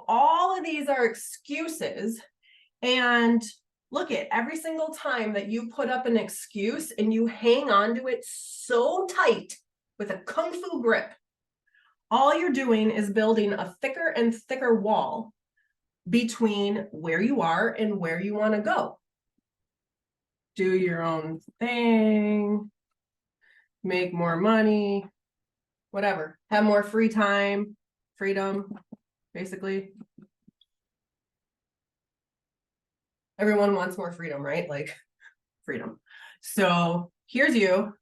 all of these are excuses, and look at every single time that you put up an excuse and you hang on to it so tight with a kung fu grip, all you're doing is building a thicker and thicker wall between where you are and where you want to go. Do your own thing, make more money, whatever, have more free time, freedom, basically. Everyone wants more freedom, right? Like freedom. So here's you,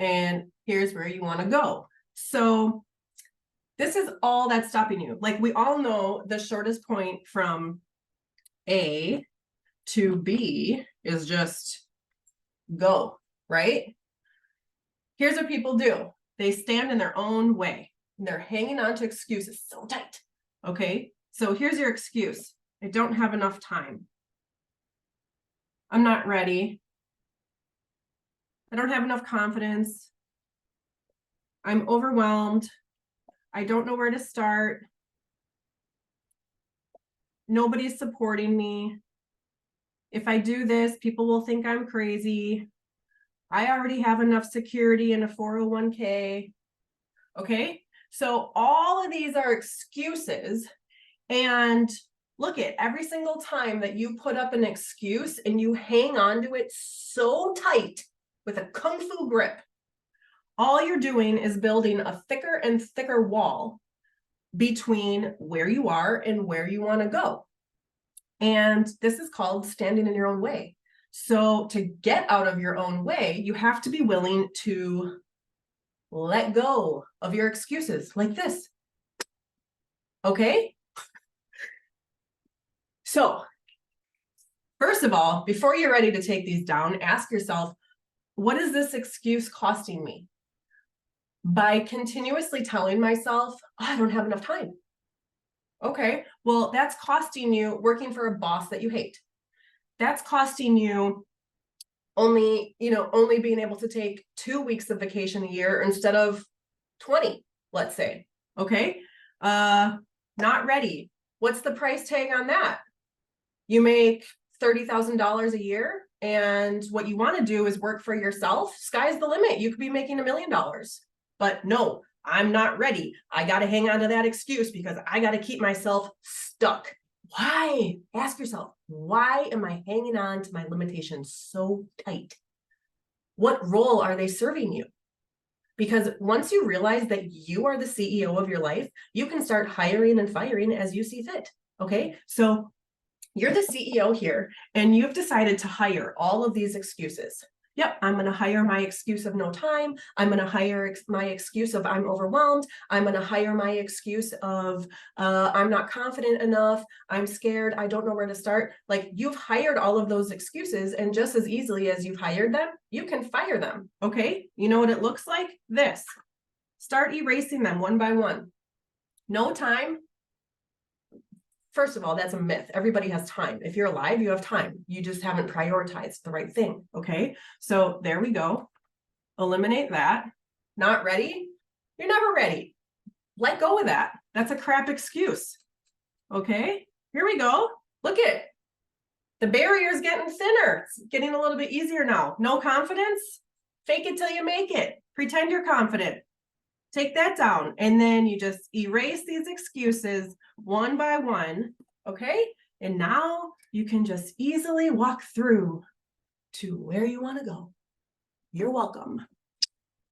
and here's where you want to go. So this is all that's stopping you. Like, we all know the shortest point from A to B is just go, right? Here's what people do. They stand in their own way. They're hanging on to excuses so tight. Okay, so here's your excuse. I don't have enough time. I'm not ready. I don't have enough confidence. I'm overwhelmed. I don't know where to start. Nobody's supporting me. If I do this, people will think I'm crazy. I already have enough security in a 401k. Okay, so all of these are excuses, and look at every single time that you put up an excuse and you hang on to it so tight with a kung fu grip, all you're doing is building a thicker and thicker wall between where you are and where you want to go. And this is called standing in your own way. So to get out of your own way, you have to be willing to let go of your excuses like this. Okay? So first of all, before you're ready to take these down, ask yourself, what is this excuse costing me? By continuously telling myself, oh, I don't have enough time. Okay, well, that's costing you working for a boss that you hate. That's costing you only being able to take 2 weeks of vacation a year instead of 20, let's say. Okay, not ready. What's the price tag on that? You make $30,000 a year, and what you want to do is work for yourself. Sky's the limit. You could be making $1 million. But no, I'm not ready. I got to hang on to that excuse because I got to keep myself stuck. Why? Ask yourself, why am I hanging on to my limitations so tight? What role are they serving you? Because once you realize that you are the CEO of your life, you can start hiring and firing as you see fit. Okay, so you're the CEO here, and you've decided to hire all of these excuses. Yep, I'm going to hire my excuse of no time. I'm going to hire my excuse of I'm overwhelmed. I'm going to hire my excuse of I'm not confident enough. I'm scared. I don't know where to start. Like, you've hired all of those excuses, and just as easily as you've hired them, you can fire them. Okay, you know what it looks like? This. Start erasing them one by one. No time. First of all, that's a myth. Everybody has time. If you're alive, you have time. You just haven't prioritized the right thing. Okay, so there we go. Eliminate that. Not ready? You're never ready. Let go of that. That's a crap excuse. Okay, here we go. Look at the barrier's getting thinner. It's getting a little bit easier now. No confidence? Fake it till you make it. Pretend you're confident. Take that down, and then you just erase these excuses one by one, okay? And now you can just easily walk through to where you want to go. You're welcome.